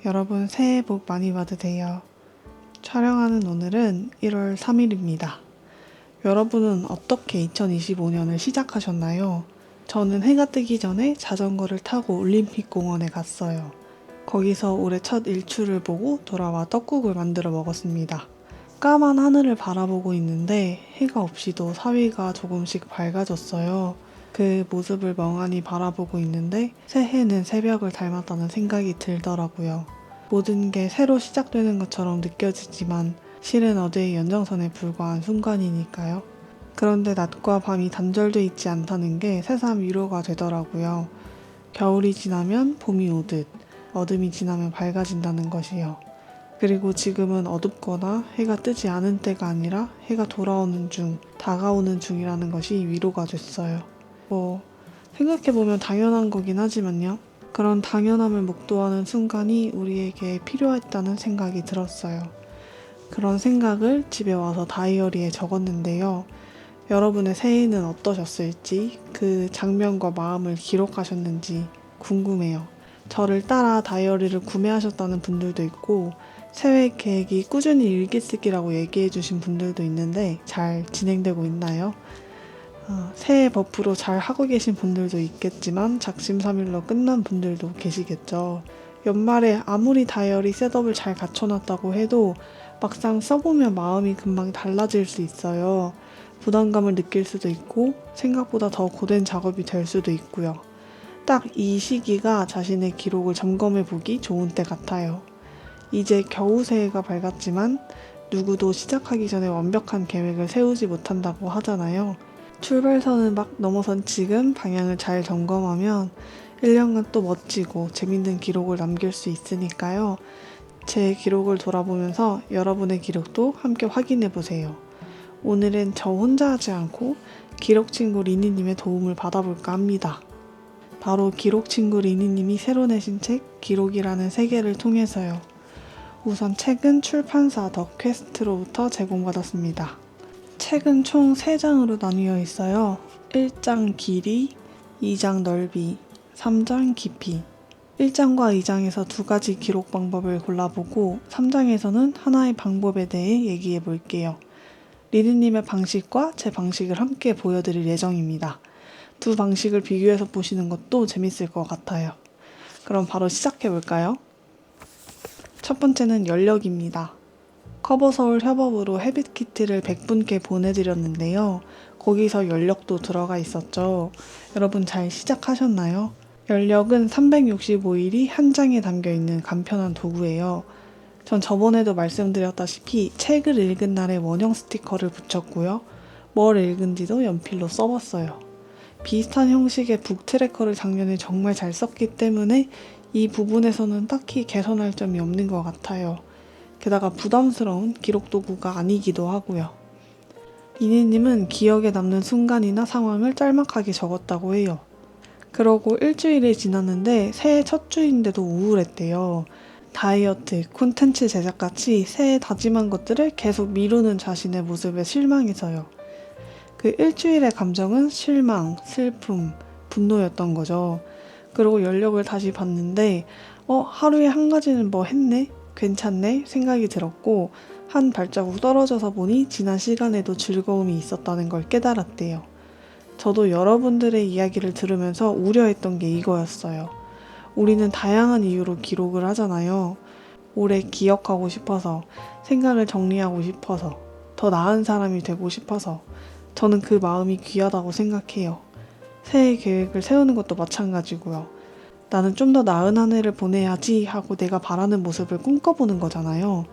여러분 새해 복 많이 받으세요. 촬영하는 오늘은 1월 3일입니다. 여러분은 어떻게 2025년을 시작하셨나요? 저는 해가 뜨기 전에 자전거를 타고 올림픽공원에 갔어요. 거기서 올해 첫 일출을 보고 돌아와 떡국을 만들어 먹었습니다. 까만 하늘을 바라보고 있는데 해가 없이도 사위가 조금씩 밝아졌어요. 그 모습을 멍하니 바라보고 있는데 새해는 새벽을 닮았다는 생각이 들더라고요. 모든 게 새로 시작되는 것처럼 느껴지지만 실은 어제의 연장선에 불과한 순간이니까요. 그런데 낮과 밤이 단절돼 있지 않다는 게 새삼 위로가 되더라고요. 겨울이 지나면 봄이 오듯 어둠이 지나면 밝아진다는 것이요. 그리고 지금은 어둡거나 해가 뜨지 않은 때가 아니라 해가 돌아오는 중, 다가오는 중이라는 것이 위로가 됐어요. 생각해보면 당연한 거긴 하지만요. 그런 당연함을 목도하는 순간이 우리에게 필요했다는 생각이 들었어요. 그런 생각을 집에 와서 다이어리에 적었는데요. 여러분의 새해는 어떠셨을지, 그 장면과 마음을 기록하셨는지 궁금해요. 저를 따라 다이어리를 구매하셨다는 분들도 있고, 새해 계획이 꾸준히 일기쓰기라고 얘기해 주신 분들도 있는데 잘 진행되고 있나요? 새해 버프로 잘 하고 계신 분들도 있겠지만 작심삼일로 끝난 분들도 계시겠죠. 연말에 아무리 다이어리 셋업을 잘 갖춰놨다고 해도 막상 써보면 마음이 금방 달라질 수 있어요. 부담감을 느낄 수도 있고 생각보다 더 고된 작업이 될 수도 있고요. 딱 이 시기가 자신의 기록을 점검해보기 좋은 때 같아요. 이제 겨우 새해가 밝았지만 누구도 시작하기 전에 완벽한 계획을 세우지 못한다고 하잖아요. 출발선을 막 넘어선 지금 방향을 잘 점검하면 1년간 또 멋지고 재밌는 기록을 남길 수 있으니까요. 제 기록을 돌아보면서 여러분의 기록도 함께 확인해보세요. 오늘은 저 혼자 하지 않고 기록친구 리니님의 도움을 받아볼까 합니다. 바로 기록친구 리니님이 새로 내신 책 기록이라는 세계를 통해서요. 우선 책은 출판사 더 퀘스트로부터 제공받았습니다. 책은 총 3장으로 나뉘어 있어요. 1장 길이, 2장 넓이, 3장 깊이. 1장과 2장에서 2가지 기록 방법을 골라보고 3장에서는 하나의 방법에 대해 얘기해 볼게요. 리느님의 방식과 제 방식을 함께 보여드릴 예정입니다. 두 방식을 비교해서 보시는 것도 재밌을 것 같아요. 그럼 바로 시작해 볼까요? 첫 번째는 연력입니다. 커버서울 협업으로 헤빗키트를 100분께 보내드렸는데요. 거기서 연력도 들어가 있었죠. 여러분 잘 시작하셨나요? 연력은 365일이 한 장에 담겨있는 간편한 도구예요. 전 저번에도 말씀드렸다시피 책을 읽은 날에 원형 스티커를 붙였고요. 뭘 읽은지도 연필로 써봤어요. 비슷한 형식의 북 트래커를 작년에 정말 잘 썼기 때문에 이 부분에서는 딱히 개선할 점이 없는 것 같아요. 게다가 부담스러운 기록 도구가 아니기도 하고요. 이니님은 기억에 남는 순간이나 상황을 짤막하게 적었다고 해요. 그러고 일주일이 지났는데 새해 첫 주인데도 우울했대요. 다이어트, 콘텐츠 제작같이 새해 다짐한 것들을 계속 미루는 자신의 모습에 실망해서요. 그 일주일의 감정은 실망, 슬픔, 분노였던 거죠. 그리고 연력을 다시 봤는데 하루에 한 가지는 뭐 했네? 괜찮네? 생각이 들었고 한 발자국 떨어져서 보니 지난 시간에도 즐거움이 있었다는 걸 깨달았대요. 저도 여러분들의 이야기를 들으면서 우려했던 게 이거였어요. 우리는 다양한 이유로 기록을 하잖아요. 오래 기억하고 싶어서, 생각을 정리하고 싶어서, 더 나은 사람이 되고 싶어서. 저는 그 마음이 귀하다고 생각해요. 새해 계획을 세우는 것도 마찬가지고요. 나는 좀 더 나은 한 해를 보내야지 하고 내가 바라는 모습을 꿈꿔보는 거잖아요.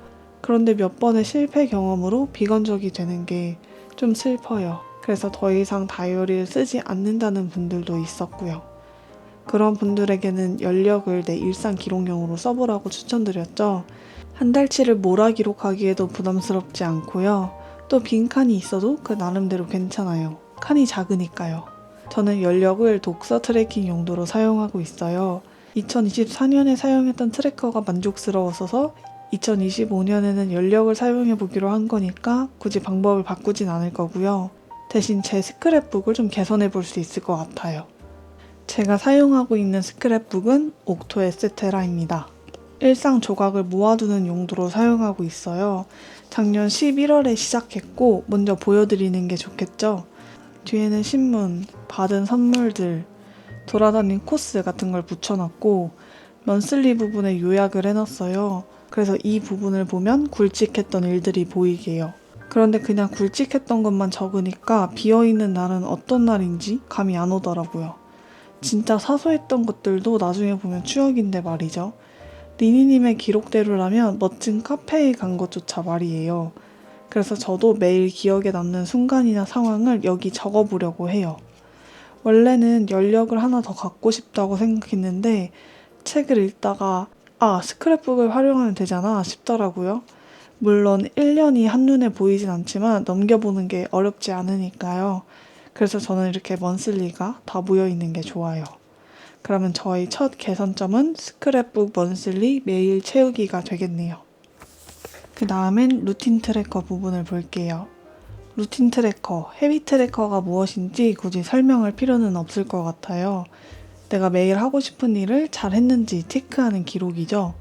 그런데 몇 번의 실패 경험으로 비건적이 되는 게 좀 슬퍼요. 그래서 더 이상 다이어리를 쓰지 않는다는 분들도 있었고요. 그런 분들에게는 연력을 내 일상 기록용으로 써보라고 추천드렸죠. 한 달치를 몰아 기록하기에도 부담스럽지 않고요. 또 빈칸이 있어도 그 나름대로 괜찮아요. 칸이 작으니까요. 저는 연력을 독서 트래킹 용도로 사용하고 있어요. 2024년에 사용했던 트래커가 만족스러웠어서 2025년에는 연력을 사용해보기로 한 거니까 굳이 방법을 바꾸진 않을 거고요. 대신 제 스크랩북을 좀 개선해볼 수 있을 것 같아요. 제가 사용하고 있는 스크랩북은 옥토 에세테라입니다. 일상 조각을 모아두는 용도로 사용하고 있어요. 작년 11월에 시작했고 먼저 보여드리는 게 좋겠죠? 뒤에는 신문, 받은 선물들, 돌아다닌 코스 같은 걸 붙여놨고 먼슬리 부분에 요약을 해놨어요. 그래서 이 부분을 보면 굵직했던 일들이 보이게요. 그런데 그냥 굵직했던 것만 적으니까 비어있는 날은 어떤 날인지 감이 안 오더라고요. 진짜 사소했던 것들도 나중에 보면 추억인데 말이죠. 리니님의 기록대로라면 멋진 카페에 간 것조차 말이에요. 그래서 저도 매일 기억에 남는 순간이나 상황을 여기 적어보려고 해요. 원래는 연력을 하나 더 갖고 싶다고 생각했는데 책을 읽다가 스크랩북을 활용하면 되잖아 싶더라고요. 물론 1년이 한눈에 보이진 않지만 넘겨보는 게 어렵지 않으니까요. 그래서 저는 이렇게 먼슬리가 다 모여있는 게 좋아요. 그러면 저희 첫 개선점은 스크랩북 먼슬리 매일 채우기가 되겠네요. 그 다음엔 루틴 트래커 부분을 볼게요. 루틴 트래커, 헤비 트래커가 무엇인지 굳이 설명할 필요는 없을 것 같아요. 내가 매일 하고 싶은 일을 잘 했는지 체크하는 기록이죠.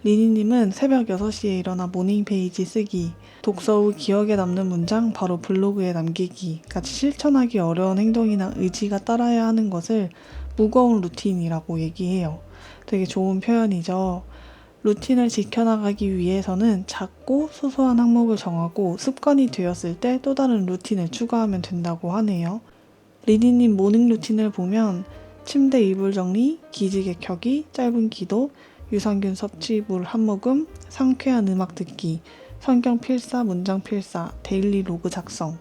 리니님은 새벽 6시에 일어나 모닝 페이지 쓰기, 독서 후 기억에 남는 문장 바로 블로그에 남기기 같이 실천하기 어려운 행동이나 의지가 따라야 하는 것을 무거운 루틴이라고 얘기해요. 되게 좋은 표현이죠. 루틴을 지켜나가기 위해서는 작고 소소한 항목을 정하고 습관이 되었을 때 또 다른 루틴을 추가하면 된다고 하네요. 리니님 모닝 루틴을 보면 침대 이불 정리, 기지개 켜기, 짧은 기도, 유산균 섭취, 물 한 모금, 상쾌한 음악 듣기, 성경 필사, 문장 필사, 데일리 로그 작성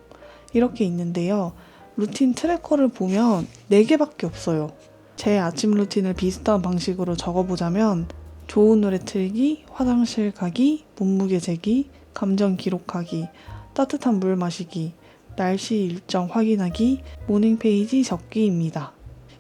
이렇게 있는데요. 루틴 트래커를 보면 4개밖에 없어요. 제 아침 루틴을 비슷한 방식으로 적어보자면 좋은 노래 틀기, 화장실 가기, 몸무게 재기, 감정 기록하기, 따뜻한 물 마시기, 날씨 일정 확인하기, 모닝 페이지 적기입니다.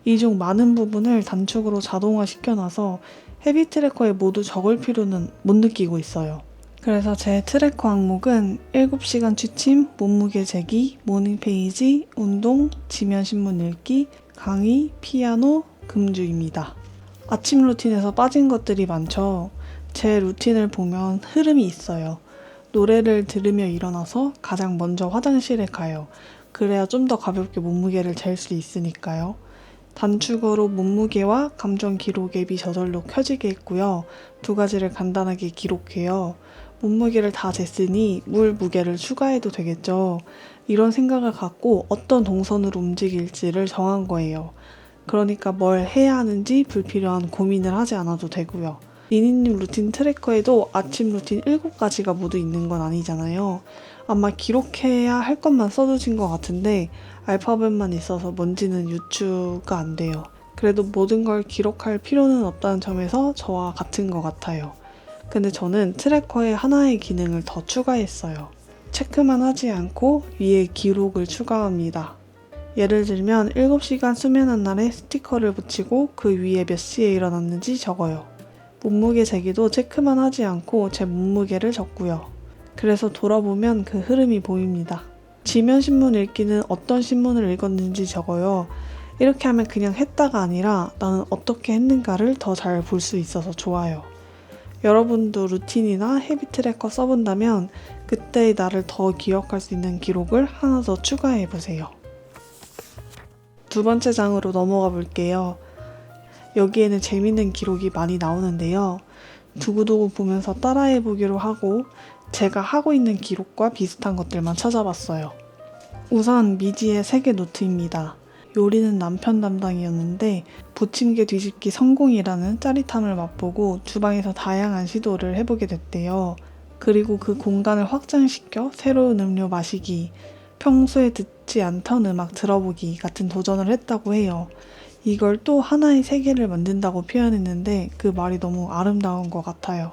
이 중 많은 부분을 단축으로 자동화 시켜놔서 헤비 트래커에 모두 적을 필요는 못 느끼고 있어요. 그래서 제 트래커 항목은 7시간 취침, 몸무게 재기, 모닝 페이지, 운동, 지면 신문 읽기, 강의, 피아노, 금주입니다. 아침 루틴에서 빠진 것들이 많죠. 제 루틴을 보면 흐름이 있어요. 노래를 들으며 일어나서 가장 먼저 화장실에 가요. 그래야 좀 더 가볍게 몸무게를 잴 수 있으니까요. 단축으로 몸무게와 감정 기록 앱이 저절로 켜지게 했고요. 2가지를 간단하게 기록해요. 몸무게를 다 쟀으니 물 무게를 추가해도 되겠죠. 이런 생각을 갖고 어떤 동선으로 움직일지를 정한 거예요. 그러니까 뭘 해야 하는지 불필요한 고민을 하지 않아도 되고요. 리니님 루틴 트래커에도 아침 루틴 7가지가 모두 있는 건 아니잖아요. 아마 기록해야 할 것만 써두신 것 같은데 알파벳만 있어서 뭔지는 유추가 안 돼요. 그래도 모든 걸 기록할 필요는 없다는 점에서 저와 같은 것 같아요. 근데 저는 트래커에 하나의 기능을 더 추가했어요. 체크만 하지 않고 위에 기록을 추가합니다. 예를 들면 7시간 수면한 날에 스티커를 붙이고 그 위에 몇 시에 일어났는지 적어요. 몸무게 재기도 체크만 하지 않고 제 몸무게를 적고요. 그래서 돌아보면 그 흐름이 보입니다. 지면 신문 읽기는 어떤 신문을 읽었는지 적어요. 이렇게 하면 그냥 했다가 아니라 나는 어떻게 했는가를 더 잘 볼 수 있어서 좋아요. 여러분도 루틴이나 헤비 트래커 써본다면 그때의 나를 더 기억할 수 있는 기록을 하나 더 추가해보세요. 2번째 장으로 넘어가 볼게요. 여기에는 재밌는 기록이 많이 나오는데요. 두고두고 보면서 따라해보기로 하고 제가 하고 있는 기록과 비슷한 것들만 찾아봤어요. 우선 미지의 세계 노트입니다. 요리는 남편 담당이었는데 부침개 뒤집기 성공이라는 짜릿함을 맛보고 주방에서 다양한 시도를 해보게 됐대요. 그리고 그 공간을 확장시켜 새로운 음료 마시기, 평소에 듣지 않던 음악 들어보기 같은 도전을 했다고 해요. 이걸 또 하나의 세계를 만든다고 표현했는데 그 말이 너무 아름다운 것 같아요.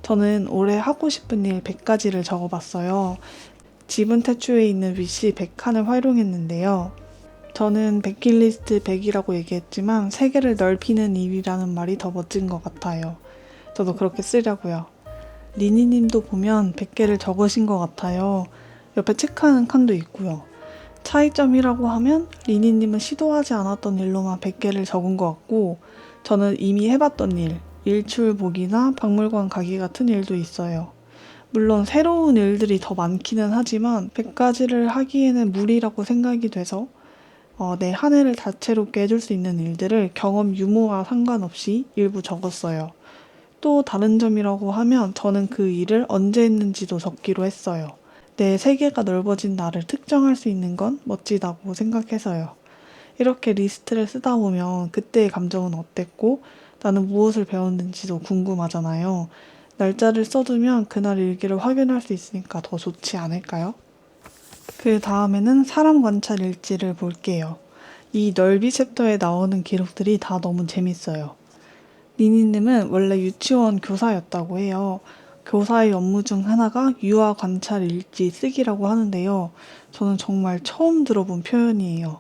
저는 올해 하고 싶은 일 100가지를 적어봤어요. 지분 태초에 있는 위시 100칸을 활용했는데요. 저는 버킷리스트 100이라고 얘기했지만 세계를 넓히는 일이라는 말이 더 멋진 것 같아요. 저도 그렇게 쓰려고요. 리니님도 보면 100개를 적으신 것 같아요. 옆에 체크하는 칸도 있고요. 차이점이라고 하면 리니님은 시도하지 않았던 일로만 100개를 적은 것 같고 저는 이미 해봤던 일, 일출보기나 박물관 가기 같은 일도 있어요. 물론 새로운 일들이 더 많기는 하지만 100가지를 하기에는 무리라고 생각이 돼서 내 한 해를 다채롭게 해줄 수 있는 일들을 경험 유무와 상관없이 일부 적었어요. 또 다른 점이라고 하면 저는 그 일을 언제 했는지도 적기로 했어요. 내 세계가 넓어진 나를 특정할 수 있는 건 멋지다고 생각해서요. 이렇게 리스트를 쓰다 보면 그때의 감정은 어땠고 나는 무엇을 배웠는지도 궁금하잖아요. 날짜를 써두면 그날 일기를 확인할 수 있으니까 더 좋지 않을까요? 그 다음에는 사람 관찰 일지를 볼게요. 이 넓이 챕터에 나오는 기록들이 다 너무 재밌어요. 니니님은 원래 유치원 교사였다고 해요. 교사의 업무 중 하나가 유아 관찰 일지 쓰기라고 하는데요. 저는 정말 처음 들어본 표현이에요.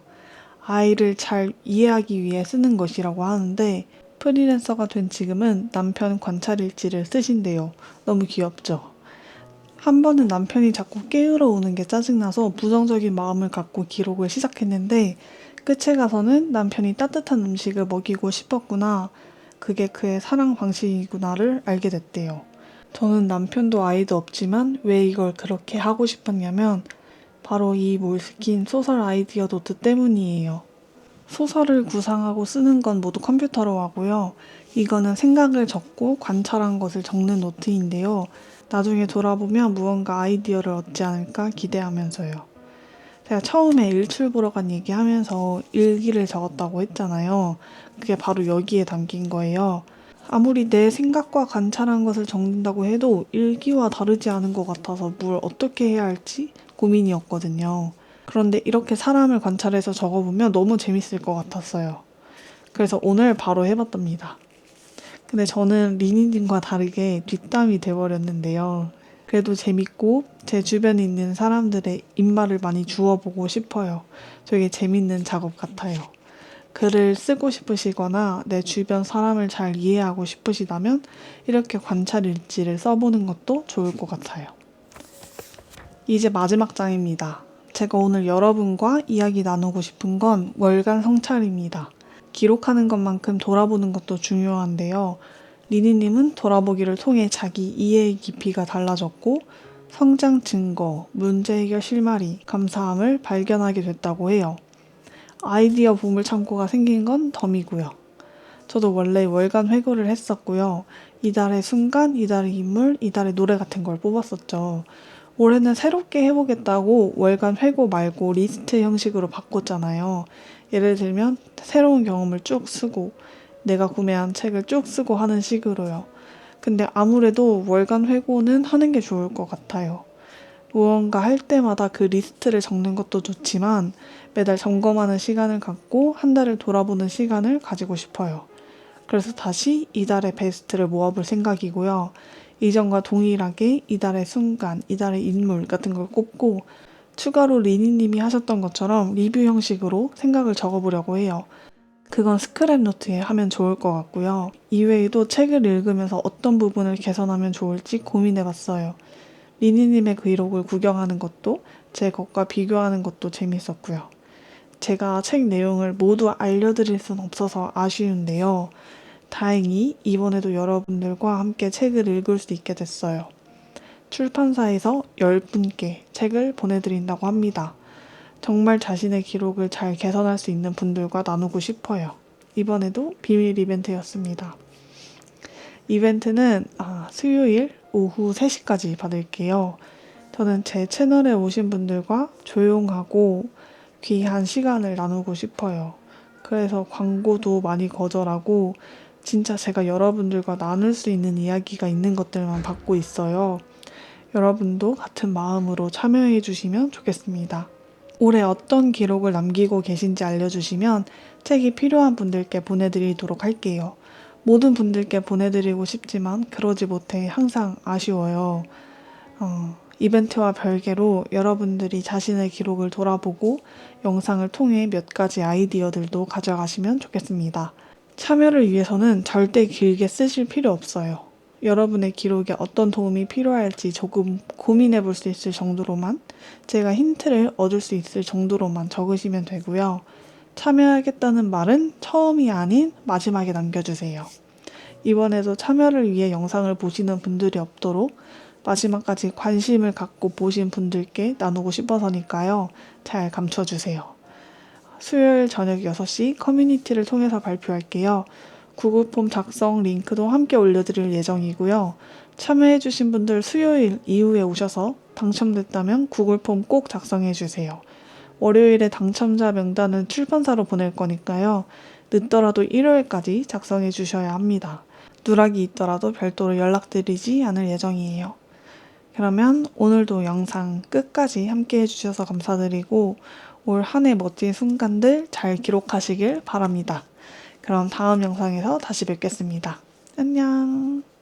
아이를 잘 이해하기 위해 쓰는 것이라고 하는데 프리랜서가 된 지금은 남편 관찰 일지를 쓰신대요. 너무 귀엽죠? 한 번은 남편이 자꾸 깨우러 오는 게 짜증나서 부정적인 마음을 갖고 기록을 시작했는데 끝에 가서는 남편이 따뜻한 음식을 먹이고 싶었구나. 그게 그의 사랑 방식이구나를 알게 됐대요. 저는 남편도 아이도 없지만 왜 이걸 그렇게 하고 싶었냐면 바로 이 몰스킨 소설 아이디어 노트 때문이에요. 소설을 구상하고 쓰는 건 모두 컴퓨터로 하고요. 이거는 생각을 적고 관찰한 것을 적는 노트인데요. 나중에 돌아보면 무언가 아이디어를 얻지 않을까 기대하면서요. 제가 처음에 일출 보러 간 얘기하면서 일기를 적었다고 했잖아요. 그게 바로 여기에 담긴 거예요. 아무리 내 생각과 관찰한 것을 적는다고 해도 일기와 다르지 않은 것 같아서 뭘 어떻게 해야 할지 고민이었거든요. 그런데 이렇게 사람을 관찰해서 적어보면 너무 재밌을 것 같았어요. 그래서 오늘 바로 해봤답니다. 근데 저는 리니님과 다르게 뒷담이 돼버렸는데요. 그래도 재밌고 제 주변에 있는 사람들의 입말을 많이 주워보고 싶어요. 되게 재밌는 작업 같아요. 글을 쓰고 싶으시거나 내 주변 사람을 잘 이해하고 싶으시다면 이렇게 관찰 일지를 써보는 것도 좋을 것 같아요. 이제 마지막 장입니다. 제가 오늘 여러분과 이야기 나누고 싶은 건 월간 성찰입니다. 기록하는 것만큼 돌아보는 것도 중요한데요. 리니님은 돌아보기를 통해 자기 이해의 깊이가 달라졌고 성장 증거, 문제 해결 실마리, 감사함을 발견하게 됐다고 해요. 아이디어 보물 창고가 생긴 건 덤이고요. 저도 원래 월간 회고를 했었고요. 이달의 순간, 이달의 인물, 이달의 노래 같은 걸 뽑았었죠. 올해는 새롭게 해보겠다고 월간 회고 말고 리스트 형식으로 바꿨잖아요. 예를 들면 새로운 경험을 쭉 쓰고 내가 구매한 책을 쭉 쓰고 하는 식으로요. 근데 아무래도 월간 회고는 하는 게 좋을 것 같아요. 무언가 할 때마다 그 리스트를 적는 것도 좋지만 매달 점검하는 시간을 갖고 한 달을 돌아보는 시간을 가지고 싶어요. 그래서 다시 이달의 베스트를 모아볼 생각이고요. 이전과 동일하게 이달의 순간, 이달의 인물 같은 걸 꼽고 추가로 리니님이 하셨던 것처럼 리뷰 형식으로 생각을 적어보려고 해요. 그건 스크랩 노트에 하면 좋을 것 같고요. 이외에도 책을 읽으면서 어떤 부분을 개선하면 좋을지 고민해봤어요. 리니님의 기록을 구경하는 것도 제 것과 비교하는 것도 재밌었고요. 제가 책 내용을 모두 알려드릴 순 없어서 아쉬운데요. 다행히 이번에도 여러분들과 함께 책을 읽을 수 있게 됐어요. 출판사에서 10분께 책을 보내드린다고 합니다. 정말 자신의 기록을 잘 개선할 수 있는 분들과 나누고 싶어요. 이번에도 비밀 이벤트였습니다. 이벤트는 수요일 오후 3시까지 받을게요. 저는 제 채널에 오신 분들과 조용하고 귀한 시간을 나누고 싶어요. 그래서 광고도 많이 거절하고 진짜 제가 여러분들과 나눌 수 있는 이야기가 있는 것들만 받고 있어요. 여러분도 같은 마음으로 참여해 주시면 좋겠습니다. 올해 어떤 기록을 남기고 계신지 알려주시면 책이 필요한 분들께 보내드리도록 할게요. 모든 분들께 보내드리고 싶지만 그러지 못해 항상 아쉬워요. 이벤트와 별개로 여러분들이 자신의 기록을 돌아보고 영상을 통해 몇 가지 아이디어들도 가져가시면 좋겠습니다. 참여를 위해서는 절대 길게 쓰실 필요 없어요. 여러분의 기록에 어떤 도움이 필요할지 조금 고민해 볼 수 있을 정도로만, 제가 힌트를 얻을 수 있을 정도로만 적으시면 되고요. 참여하겠다는 말은 처음이 아닌 마지막에 남겨주세요. 이번에도 참여를 위해 영상을 보시는 분들이 없도록 마지막까지 관심을 갖고 보신 분들께 나누고 싶어서니까요. 잘 감춰주세요. 수요일 저녁 6시 커뮤니티를 통해서 발표할게요. 구글 폼 작성 링크도 함께 올려드릴 예정이고요. 참여해주신 분들 수요일 이후에 오셔서 당첨됐다면 구글 폼 꼭 작성해주세요. 월요일에 당첨자 명단은 출판사로 보낼 거니까요. 늦더라도 일요일까지 작성해 주셔야 합니다. 누락이 있더라도 별도로 연락드리지 않을 예정이에요. 그러면 오늘도 영상 끝까지 함께 해주셔서 감사드리고 올 한 해 멋진 순간들 잘 기록하시길 바랍니다. 그럼 다음 영상에서 다시 뵙겠습니다. 안녕.